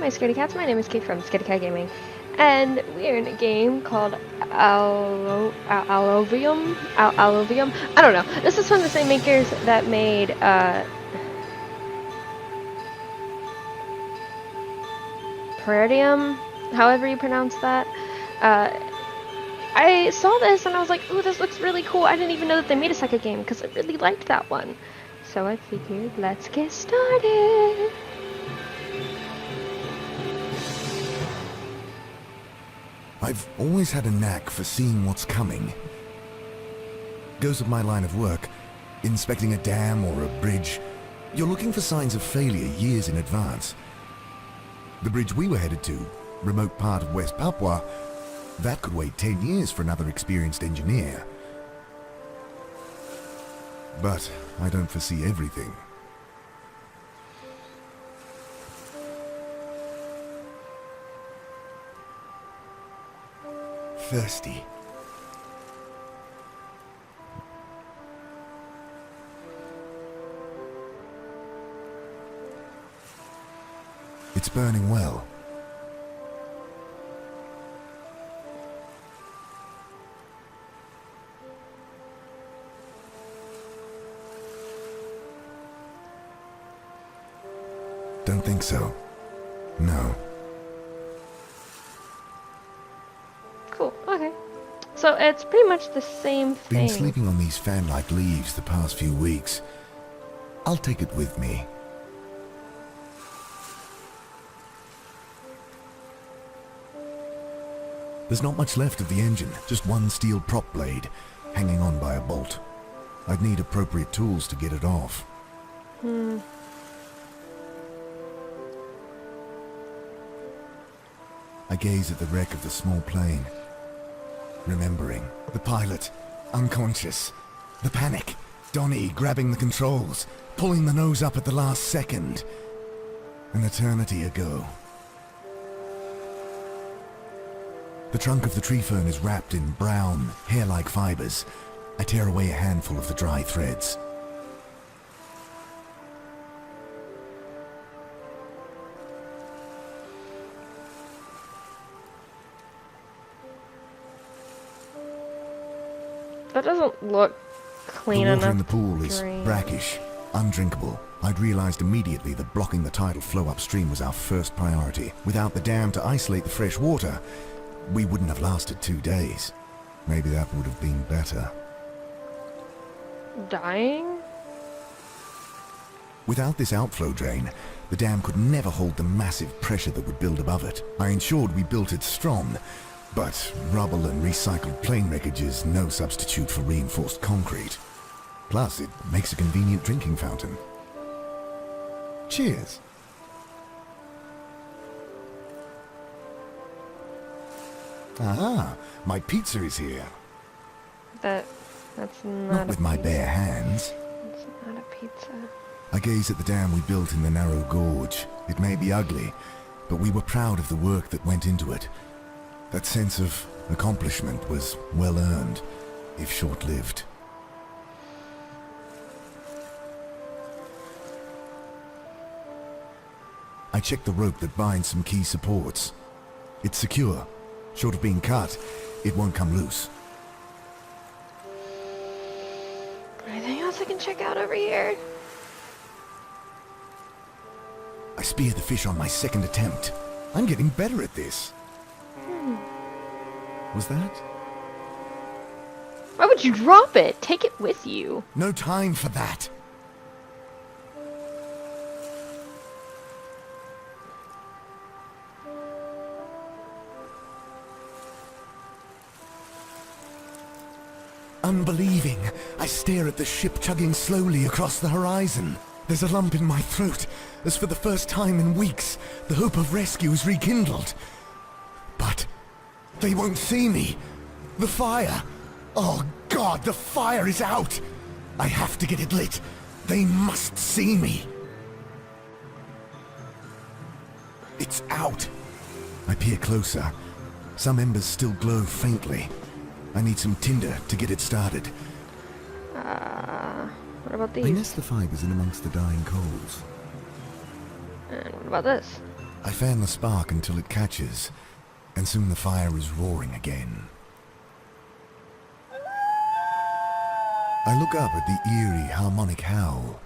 my scaredy cats. My name is Kate from Scaredy Cat Gaming, and we are in a game called Alluvium. Alluvium. I don't know. This is from the same makers that made Peridium, however you pronounce that. I saw this and I was like, ooh, this looks really cool. I didn't even know that they made a second game because I really liked that one. So I figured, let's get started. I've always had a knack for seeing what's coming. Goes with my line of work, inspecting a dam or a bridge. You're looking for signs of failure years in advance. The bridge we were headed to, remote part of West Papua, that could wait 10 years for another experienced engineer. But I don't foresee everything. Thirsty. It's burning well. Don't think so. No. Cool, okay. So it's pretty much the same thing. Been sleeping on these fan-like leaves the past few weeks. I'll take it with me. There's not much left of the engine, just one steel prop blade, hanging on by a bolt. I'd need appropriate tools to get it off. I gaze at the wreck of the small plane, remembering the pilot, unconscious, the panic, Donnie grabbing the controls, pulling the nose up at the last second, an eternity ago. The trunk of the tree fern is wrapped in brown, hair-like fibers. I tear away a handful of the dry threads. That doesn't look clean enough. The water in the pool is drink. brackish, undrinkable. I'd realized immediately that blocking the tidal flow upstream was our first priority. Without the dam to isolate the fresh water, we wouldn't have lasted 2 days. Maybe that would have been better. Dying? Without this outflow drain, the dam could never hold the massive pressure that would build above it. I ensured we built it strong, but rubble and recycled plane wreckage is no substitute for reinforced concrete. Plus, it makes a convenient drinking fountain. Cheers. Ah, my pizza is here. That's Not with my bare hands. It's not a pizza. I gaze at the dam we built in the narrow gorge. It may be ugly, but we were proud of the work that went into it. That sense of accomplishment was well earned, if short-lived. I check the rope that binds some key supports. It's secure. Short of being cut, it won't come loose. Anything else I can check out over here? I spear the fish on my second attempt. I'm getting better at this. Was that? Why would you drop it? Take it with you. No time for that. Unbelieving, I stare at the ship chugging slowly across the horizon. There's a lump in my throat, as for the first time in weeks, the hope of rescue is rekindled. But they won't see me. The fire. Oh God, the fire is out. I have to get it lit. They must see me. It's out. I peer closer. Some embers still glow faintly. I need some tinder to get it started. What about these? I nest the fibers in amongst the dying coals. And what about this? I fan the spark until it catches, and soon the fire is roaring again. I look up at the eerie harmonic howl.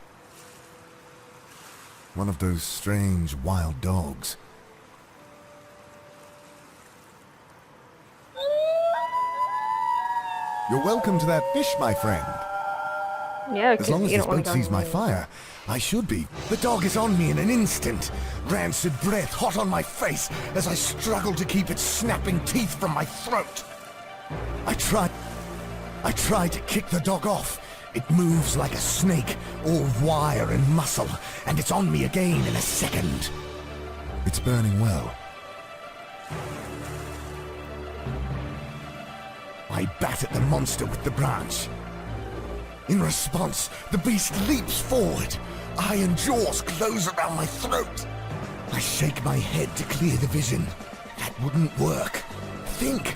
One of those strange wild dogs. You're welcome to that fish, my friend. Yeah, As long as you this don't want boat to go sees my fire, I should be. The dog is on me in an instant. Rancid breath hot on my face as I struggle to keep its snapping teeth from my throat. I try to kick the dog off. It moves like a snake, all wire and muscle, and it's on me again in a second. It's burning well. I bat at the monster with the branch. In response, the beast leaps forward. Iron jaws close around my throat. I shake my head to clear the vision. That wouldn't work. Think.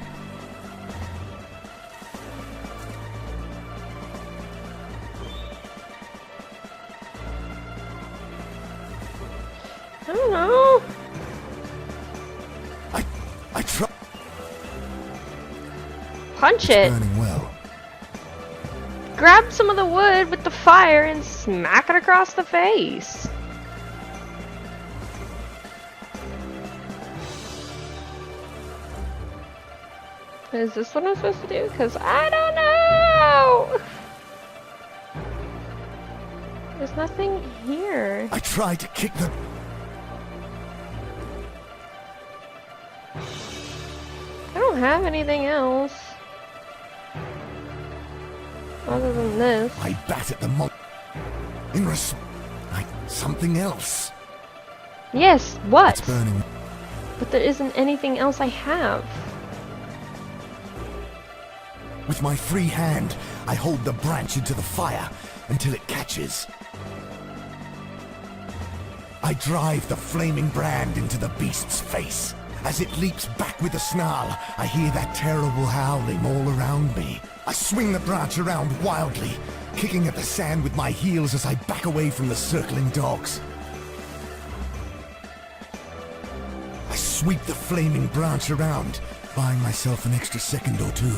I don't know. I try. Punch It's it. burning well. Grab some of the wood with the fire and smack it across the face. Is this what I'm supposed to do? Because I don't know! There's nothing here. I try to kick the... I don't have anything else. Other than this. I bat at the something else. Yes, what? It's burning. But there isn't anything else I have. With my free hand, I hold the branch into the fire until it catches. I drive the flaming brand into the beast's face. As it leaps back with a snarl, I hear that terrible howling all around me. I swing the branch around wildly, kicking at the sand with my heels as I back away from the circling dogs. I sweep the flaming branch around, buying myself an extra second or two.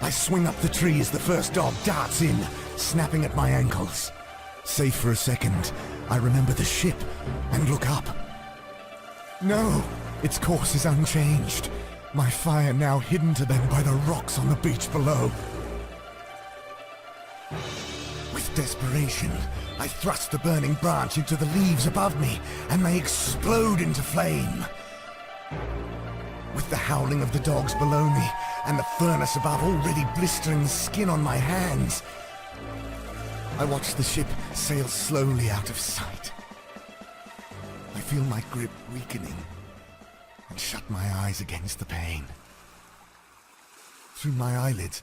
I swing up the tree as the first dog darts in, snapping at my ankles. Safe for a second, I remember the ship and look up. No, its course is unchanged. My fire now hidden to them by the rocks on the beach below. With desperation, I thrust the burning branch into the leaves above me, and they explode into flame. With the howling of the dogs below me, and the furnace above already blistering the skin on my hands, I watch the ship sail slowly out of sight. I feel my grip weakening and shut my eyes against the pain. Through my eyelids,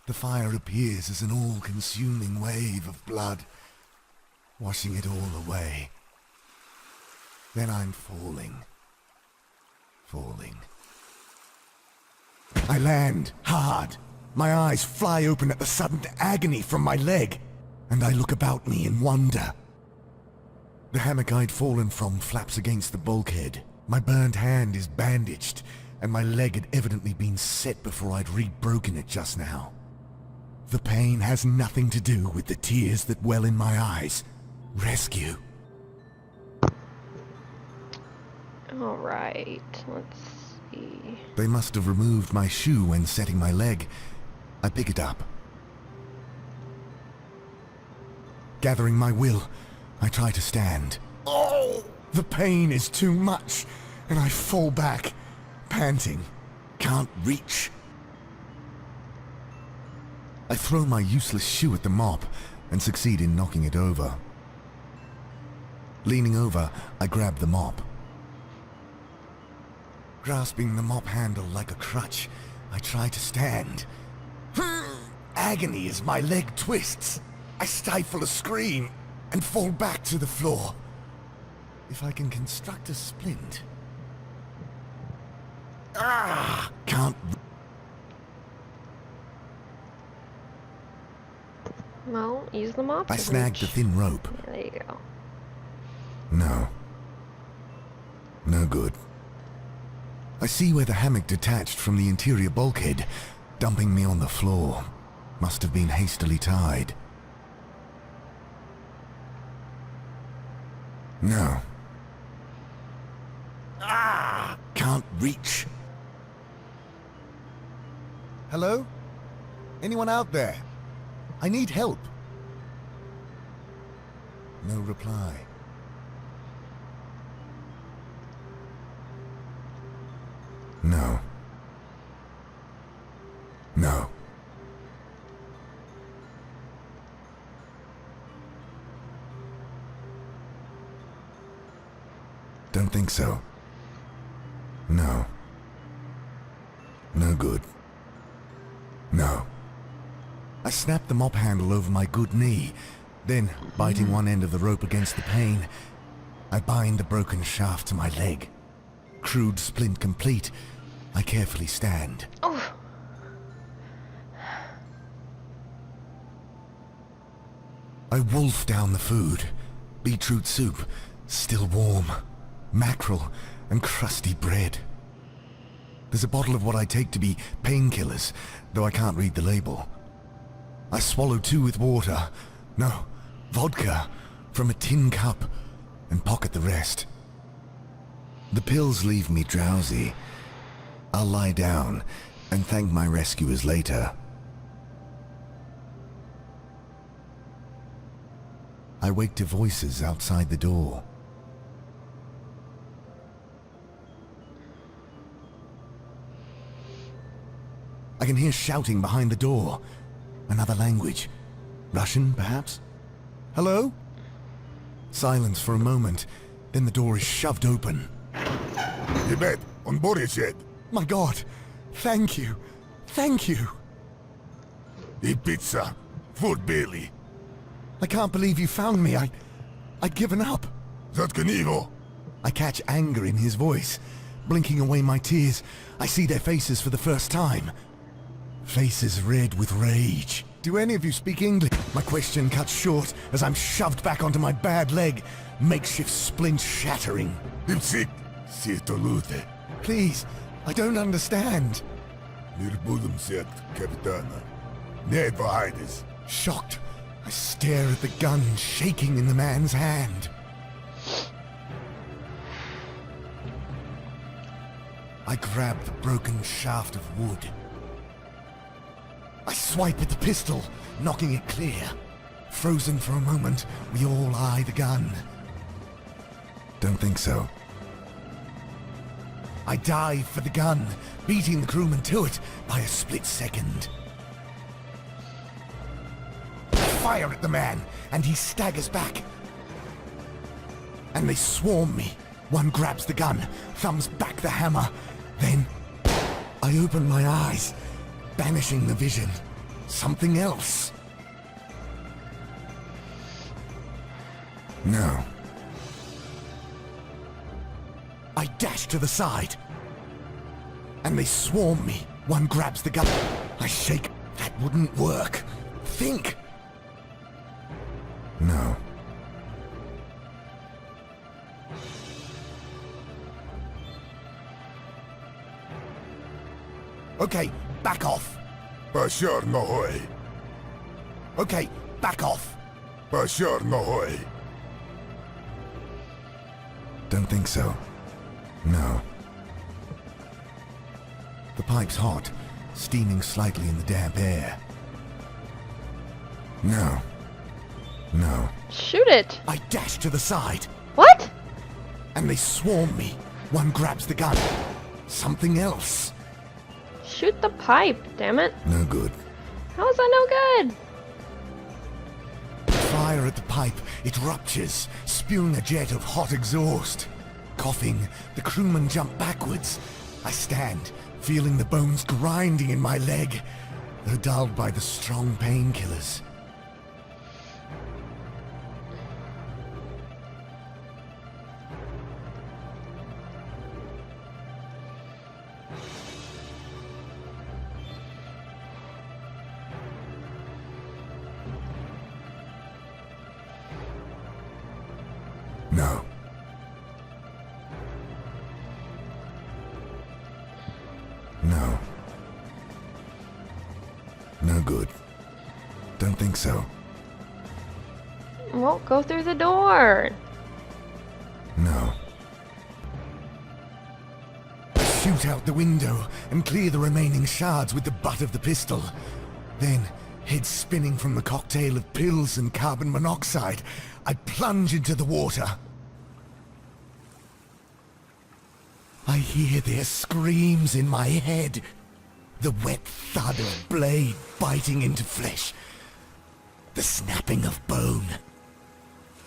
the fire appears as an all-consuming wave of blood, washing it all away. Then I'm falling. I land hard. My eyes fly open at the sudden agony from my leg, and I look about me in wonder. The hammock I'd fallen from flaps against the bulkhead. My burned hand is bandaged, and my leg had evidently been set before I'd re-broken it just now. The pain has nothing to do with the tears that well in my eyes. Rescue. Alright, let's see. They must have removed my shoe when setting my leg. I pick it up. Gathering my will, I try to stand. Oh! The pain is too much, and I fall back, panting. Can't reach. I throw my useless shoe at the mop and succeed in knocking it over. Leaning over, I grab the mop. Grasping the mop handle like a crutch, I try to stand. Agony as my leg twists. I stifle a scream and fall back to the floor. If I can construct a splint. Can't. Well, use the mop. I snagged the thin rope. There you go. No. good. I see where the hammock detached from the interior bulkhead, dumping me on the floor. Must have been hastily tied. No. Ah! Can't reach. Hello? Anyone out there? I need help. No reply. No. No. Don't think so. No. No good. No. I snapped the mop handle over my good knee. Then, biting one end of the rope against the pane, I bind the broken shaft to my leg. Crude splint complete, I carefully stand. Oh. I wolf down the food. Beetroot soup, still warm. Mackerel and crusty bread. There's a bottle of what I take to be painkillers, though I can't read the label. I swallow 2 with water. No, vodka, from a tin cup, and pocket the rest. The pills leave me drowsy. I'll lie down and thank my rescuers later. I wake to voices outside the door. I can hear shouting behind the door. Another language. Russian, perhaps? Hello? Silence for a moment, then the door is shoved open. Rебят, он борется. My God! Thank you! Thank you! И pizza. Food belly. I can't believe you found me. I'd given up. Заткни его. I catch anger in his voice. Blinking away my tears, I see their faces for the first time. Faces red with rage. Do any of you speak English? My question cuts short as I'm shoved back onto my bad leg, makeshift splint shattering. Дипсик. Сито луте. Please, I don't understand. Мир будем сет, капитана. Не вайдес. Shocked, I stare at the gun shaking in the man's hand. I grab the broken shaft of wood. I swipe at the pistol, knocking it clear. Frozen for a moment, we all eye the gun. Don't think so. I dive for the gun, beating the crewman to it by a split second. Fire at the man, and he staggers back. And they swarm me. One grabs the gun, thumbs back the hammer. Then, I open my eyes, banishing the vision. Something else. No. I dash to the side. And they swarm me. One grabs the gun. I shake. That wouldn't work. Think. No. Okay, back off. Пошёр ногой. Okay, back off. Пошёр ногой. Don't think so. No. The pipe's hot, steaming slightly in the damp air. No. No. Shoot it! I dash to the side, What? and they swarm me. One grabs the gun. Something else. Shoot the pipe, damn it. No good. How is that no good? Fire at the pipe. It ruptures, spewing a jet of hot exhaust. Coughing, the crewmen jump backwards. I stand, feeling the bones grinding in my leg, though dulled by the strong painkillers. No. good. Don't think so. Well, go through the door. No. Shoot out the window and clear the remaining shards with the butt of the pistol. Then, head spinning from the cocktail of pills and carbon monoxide, I plunge into the water. I hear their screams in my head. The wet thud of blade biting into flesh. The snapping of bone.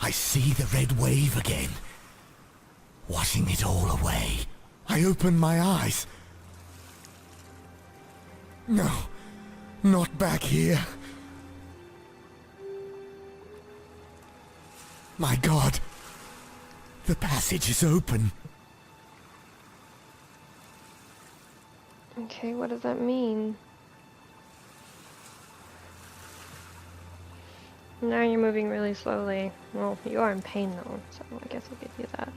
I see the red wave again, washing it all away. I open my eyes. No, not back here. My God, the passage is open. Okay, what does that mean? Now you're moving really slowly. Well, you are in pain though, so I guess I'll give you that.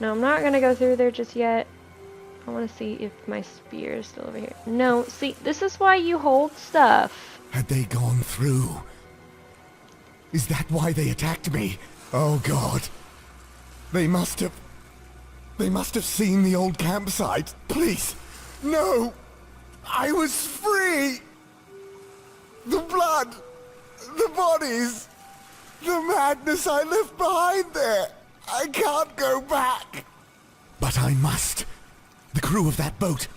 No, I'm not gonna go through there just yet. I want to see if my spear is still over here. No, see, this is why you hold stuff. Had they gone through? Is that why they attacked me? Oh God. They must have seen the old campsite. Please, no! I was free! The blood! The bodies! The madness I left behind there! I can't go back! But I must. The crew of that boat.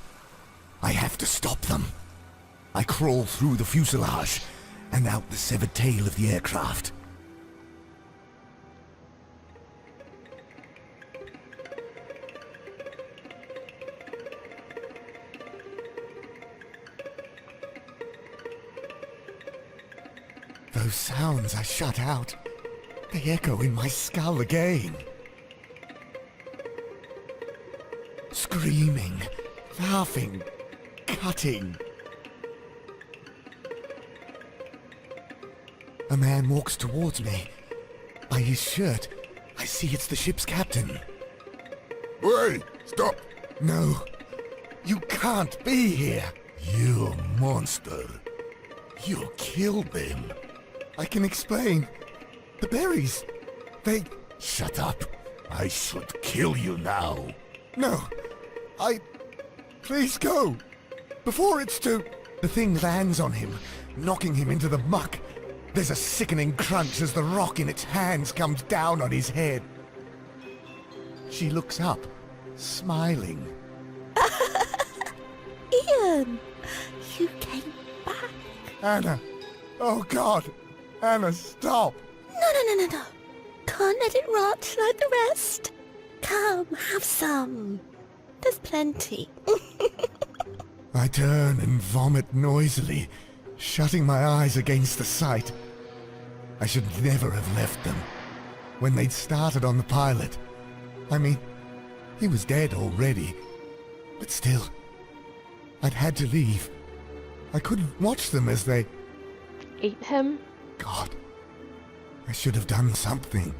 I have to stop them. I crawl through the fuselage and out the severed tail of the aircraft. Those sounds I shut out, they echo in my skull again. Screaming, laughing, cutting. A man walks towards me. By his shirt, I see it's the ship's captain. Oi, stop! No, you can't be here. You monster. You killed them. I can explain. The berries, they... Shut up. I should kill you now. No, Please go. Before it's too... The thing lands on him, knocking him into the muck. There's a sickening crunch as the rock in its hands comes down on his head. She looks up, smiling. Ian, you came back. Anna. Oh God. Anna, stop. No. Can't let it rot like the rest. Come, have some. There's plenty. I turn and vomit noisily, shutting my eyes against the sight. I should never have left them. When they'd started on the pilot. I mean, he was dead already. But still, I'd had to leave. I couldn't watch them as they... Ate him? God, I should have done something.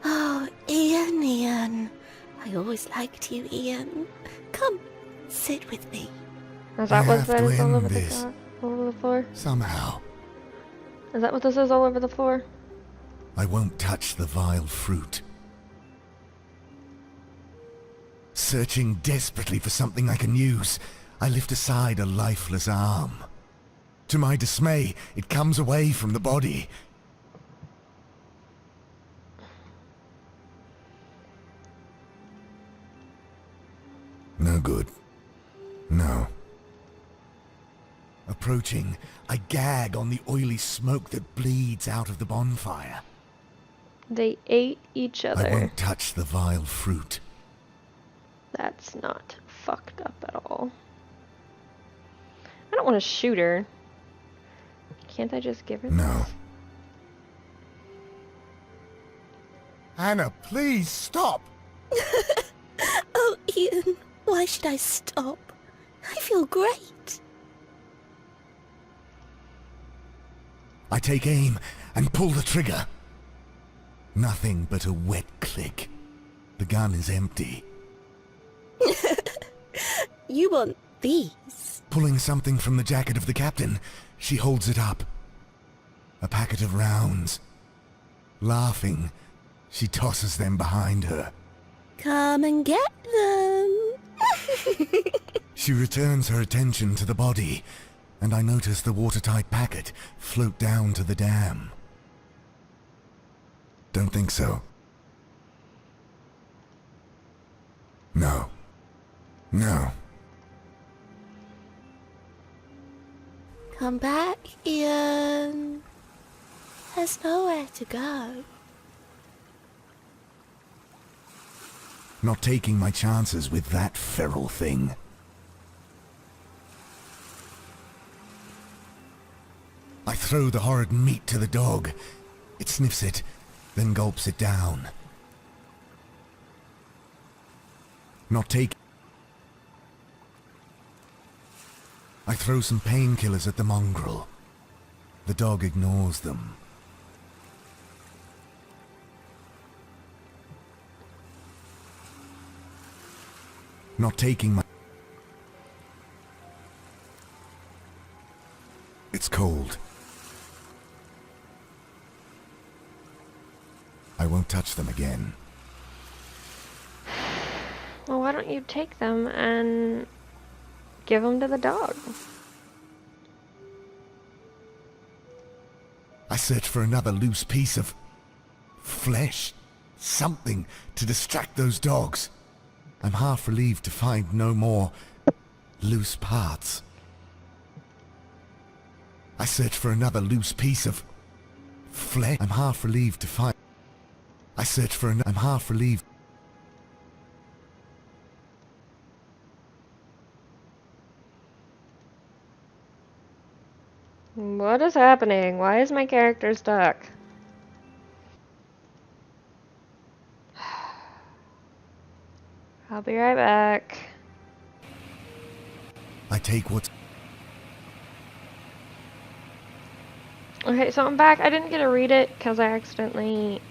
Oh, Ian. I always liked you, Ian. Come, sit with me. Is that I what have that to is all end over this. all over the floor? Somehow. Is that what this is all over the floor? I won't touch the vile fruit. Searching desperately for something I can use, I lift aside a lifeless arm. To my dismay, it comes away from the body. No good. No. Approaching, I gag on the oily smoke that bleeds out of the bonfire. They ate each other. I won't touch the vile fruit. That's not fucked up at all. I don't want to shoot her. Can't I just give her No. this? Anna, please stop! Oh, Ian, why should I stop? I feel great. I take aim and pull the trigger. Nothing but a wet click. The gun is empty. You want these? Pulling something from the jacket of the captain, She holds it up. A packet of rounds. Laughing, she tosses them behind her. Come and get them. She returns her attention to the body, and I notice the watertight packet float down to the dam. Don't think so. No. No. Come back, Ian. There's nowhere to go. Not taking my chances with that feral thing. I throw the horrid meat to the dog. It sniffs it, then gulps it down. Not take. I throw some painkillers at the mongrel. The dog ignores them. Not taking my... It's cold. I won't touch them again. Well, why don't you take them and give them to the dog? I search for another loose piece of flesh. Something to distract those dogs. I'm half relieved to find no more loose parts. I search for another loose piece of flesh. I'm half relieved to find... I search for I'm half relieved. What is happening? Why is my character stuck? I'll be right back. I take what's... Okay, so I'm back. I didn't get to read it because I accidentally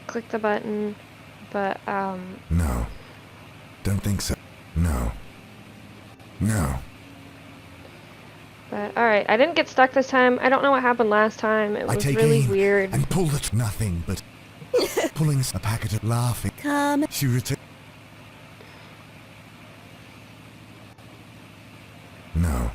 clicked the button, but No. Don't think so. No. No. But alright, I didn't get stuck this time. I don't know what happened last time. It I was take really aim weird. and pull it. Nothing but pulling a packet of laughing. Come. She returns. No.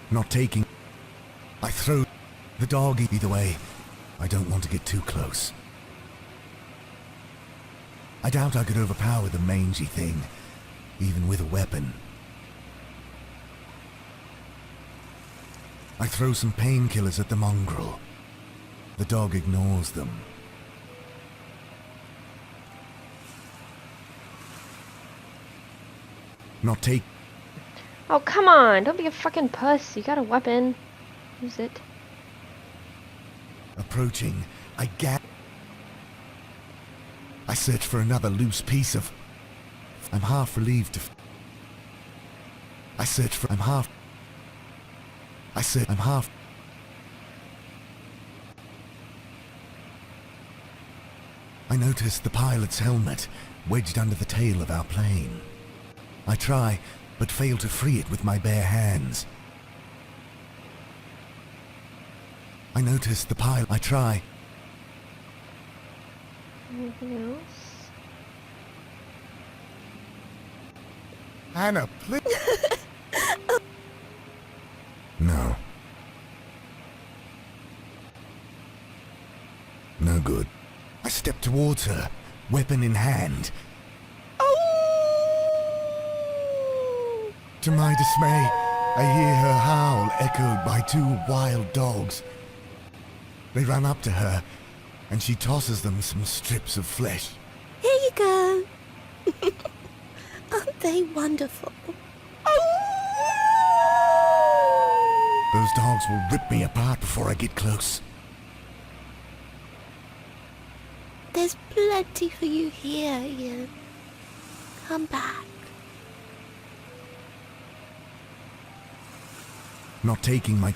Not taking. I throw the dog either way. I don't want to get too close. I doubt I could overpower the mangy thing, even with a weapon. I throw some painkillers at the mongrel. The dog ignores them. Not take. Oh, come on! Don't be a fucking puss. You got a weapon. Use it. Approaching, I gap. I search for another loose piece of... I'm half relieved to... I search for... I'm half... I said I'm half... I notice the pilot's helmet wedged under the tail of our plane. I try, but fail to free it with my bare hands. I notice the pilot... I try... Anything else? Hannah, please... No. No good. I step towards her, weapon in hand. Oh! To my dismay, I hear her howl echoed by two wild dogs. They run up to her, and she tosses them some strips of flesh. Here you go. Aren't they wonderful? Those dogs will rip me apart before I get close. There's plenty for you here, Ian. Come back. Not taking my...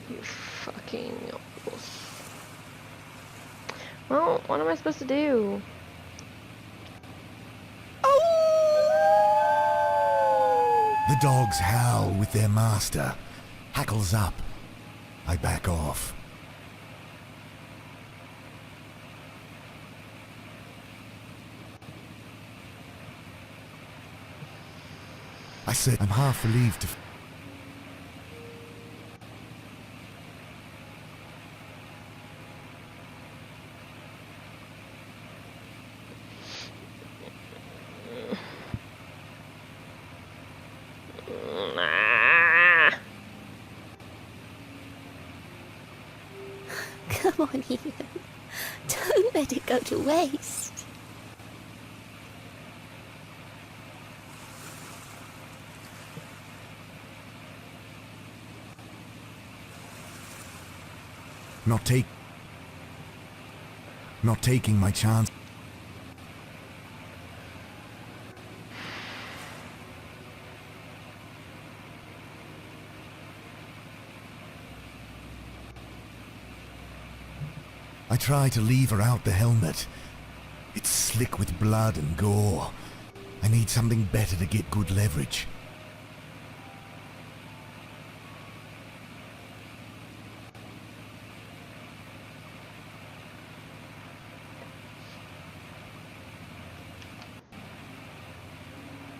You fucking... Well, what am I supposed to do? The dogs howl with their master. Hackles up. I back off. I said I'm half relieved to... Ah. Come on, Ethan. Don't let it go to waste. Not taking my chance. I try to lever out the helmet. It's slick with blood and gore. I need something better to get good leverage.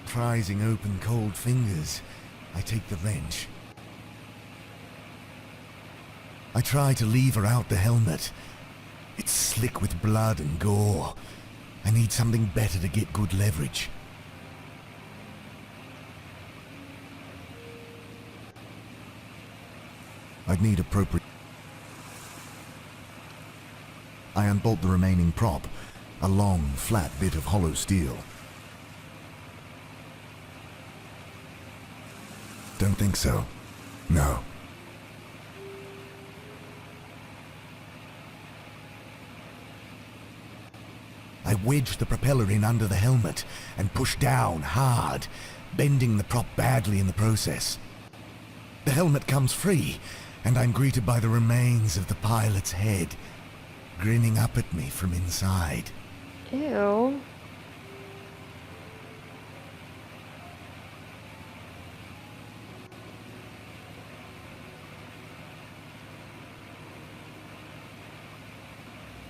Prizing open cold fingers, I take the wrench. I try to lever out the helmet. It's slick with blood and gore. I need something better to get good leverage. I'd need appropriate... I unbolt the remaining prop, a long, flat bit of hollow steel. Don't think so. No. I wedge the propeller in under the helmet and push down hard, bending the prop badly in the process. The helmet comes free, and I'm greeted by the remains of the pilot's head, grinning up at me from inside. Ew.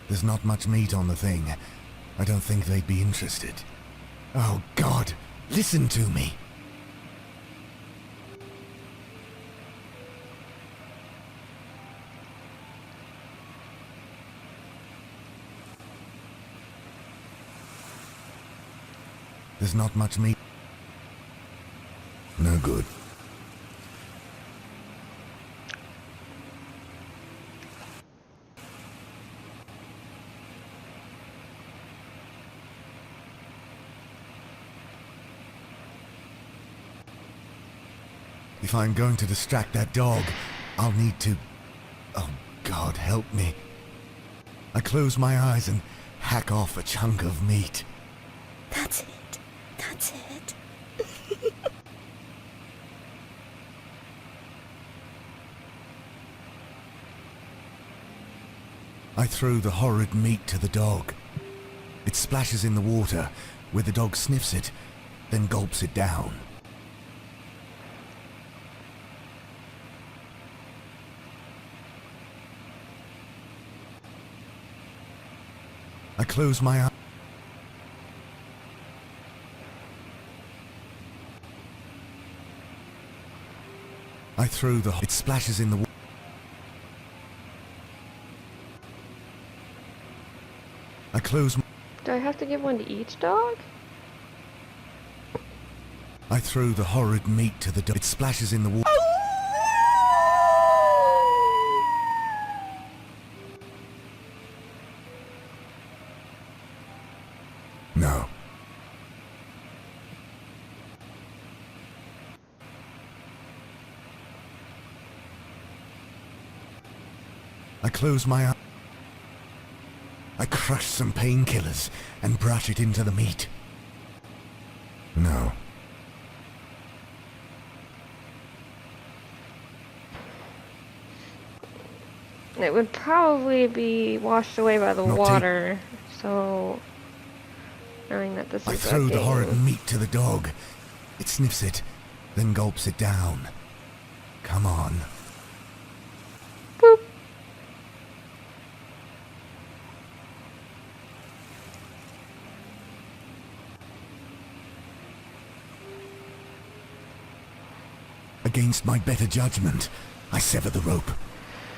There's not much meat on the thing. I don't think they'd be interested. Oh God, listen to me. There's not much meat. No good. If I'm going to distract that dog, I'll need to... Oh, God, help me. I close my eyes and hack off a chunk of meat. That's it. That's it. I throw the horrid meat to the dog. It splashes in the water, where the dog sniffs it, then gulps it down. I close my eyes. I throw the... It splashes in the water. I close my... Do I have to give one to each dog? I throw the horrid meat to the dog. It splashes in the water. No. I close my eyes. I crush some painkillers and brush it into the meat. No. it would probably be washed away by the Not water. So, knowing that this I is throw the horrid working- meat to the dog. It sniffs it, then gulps it down. Come on. Boop. Against my better judgment, I sever the rope.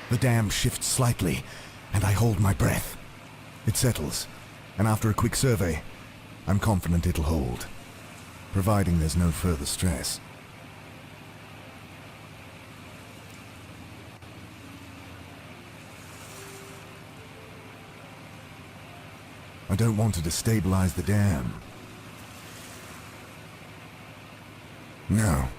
The dam shifts slightly, and I hold my breath. It settles, and after a quick survey, I'm confident it'll hold, providing there's no further stress. I don't want to destabilize the dam. No.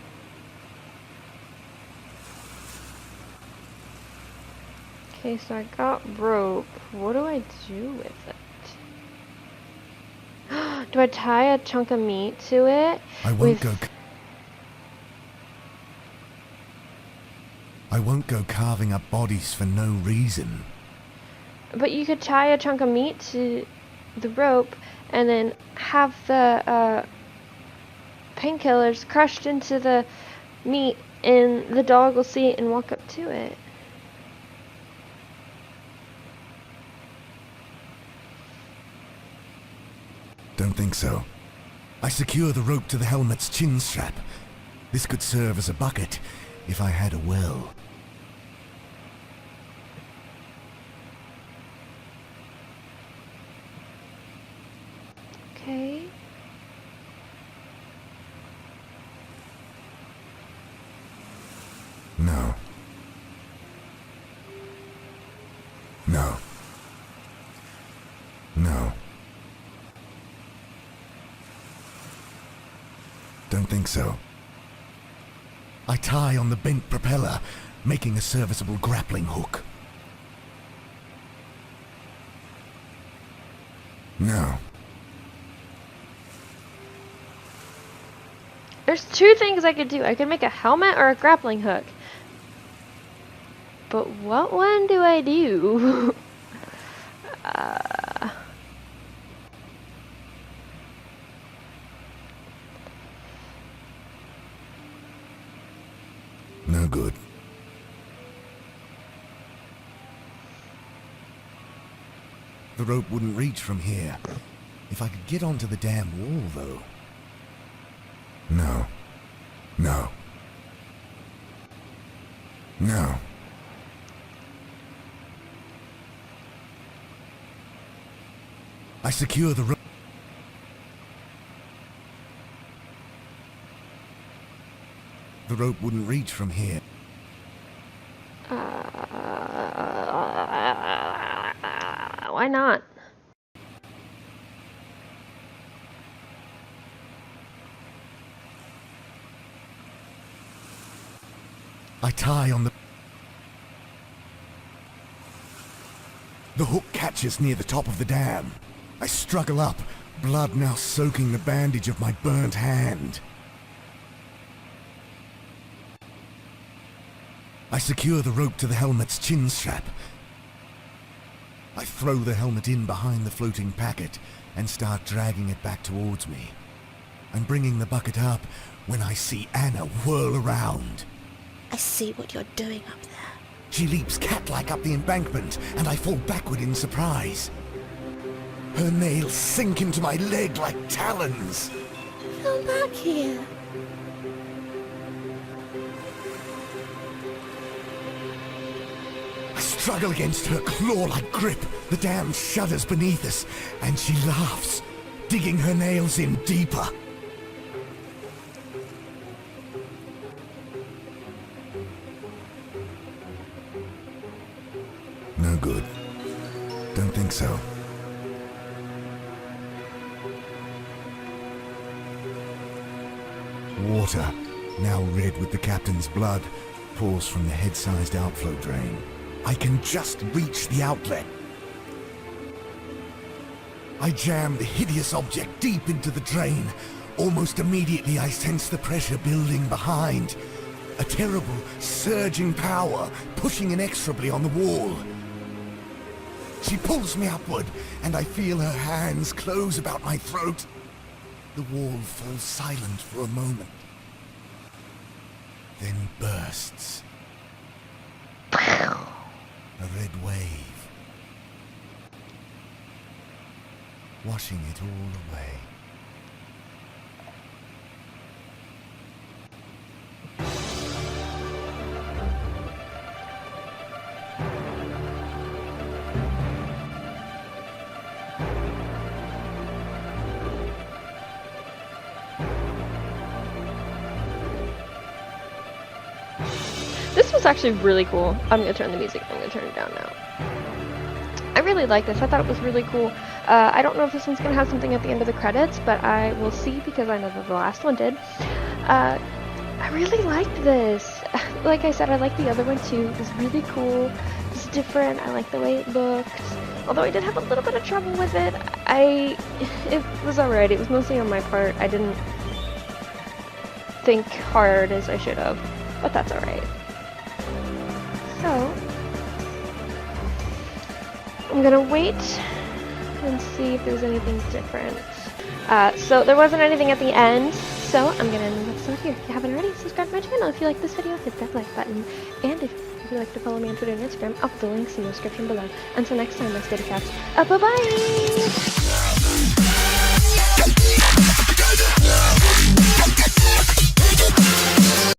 Okay, so I got rope. What do I do with it? Do I tie a chunk of meat to it? I won't go carving up bodies for no reason. But you could tie a chunk of meat to the rope and then have the painkillers crushed into the meat, and the dog will see it and walk up to it. Don't think so. I secure the rope to the helmet's chin strap. This could serve as a bucket if I had a well. Okay. No. No. No. Don't think so. I tie on the bent propeller, making a serviceable grappling hook. No. There's two things I could do. I could make a helmet or a grappling hook. But what one do I do? No good. The rope wouldn't reach from here. If I could get onto the damn wall, though. No. No. No. I secure the rope. The rope wouldn't reach from here. Why not? I tie on the... The hook catches near the top of the dam. I struggle up, blood now soaking the bandage of my burnt hand. I secure the rope to the helmet's chin strap. I throw the helmet in behind the floating packet and start dragging it back towards me. I'm bringing the bucket up when I see Anna whirl around. I see what you're doing up there. She leaps cat-like up the embankment, and I fall backward in surprise. Her nails sink into my leg like talons. Come back here. I struggle against her claw-like grip. The dam shudders beneath us, and she laughs, digging her nails in deeper. No good. Don't think so. Water, now red with the captain's blood, pours from the head-sized outflow drain. I can just reach the outlet. I jam the hideous object deep into the drain. Almost immediately I sense the pressure building behind. A terrible, surging power pushing inexorably on the wall. She pulls me upward, and I feel her hands close about my throat. The wall falls silent for a moment, then bursts. A red wave, washing it all away. This was actually really cool. I'm gonna turn the music, I'm gonna turn it down now. I really like this. I thought it was really cool. I don't know if this one's gonna have something at the end of the credits, but I will see because I know that the last one did. I really liked this. Like I said, I like the other one too. It was really cool. It's different. I like the way it looked. Although I did have a little bit of trouble with it. It was alright. It was mostly on my part. I didn't think hard as I should have, but that's alright. So, I'm gonna wait and see if there's anything different. So there wasn't anything at the end, so I'm gonna end the episode here. If you haven't already, subscribe to my channel. If you like this video, hit that like button. And if you'd like to follow me on Twitter and Instagram, I'll put the links in the description below. Until next time, my steady cats. Bye-bye!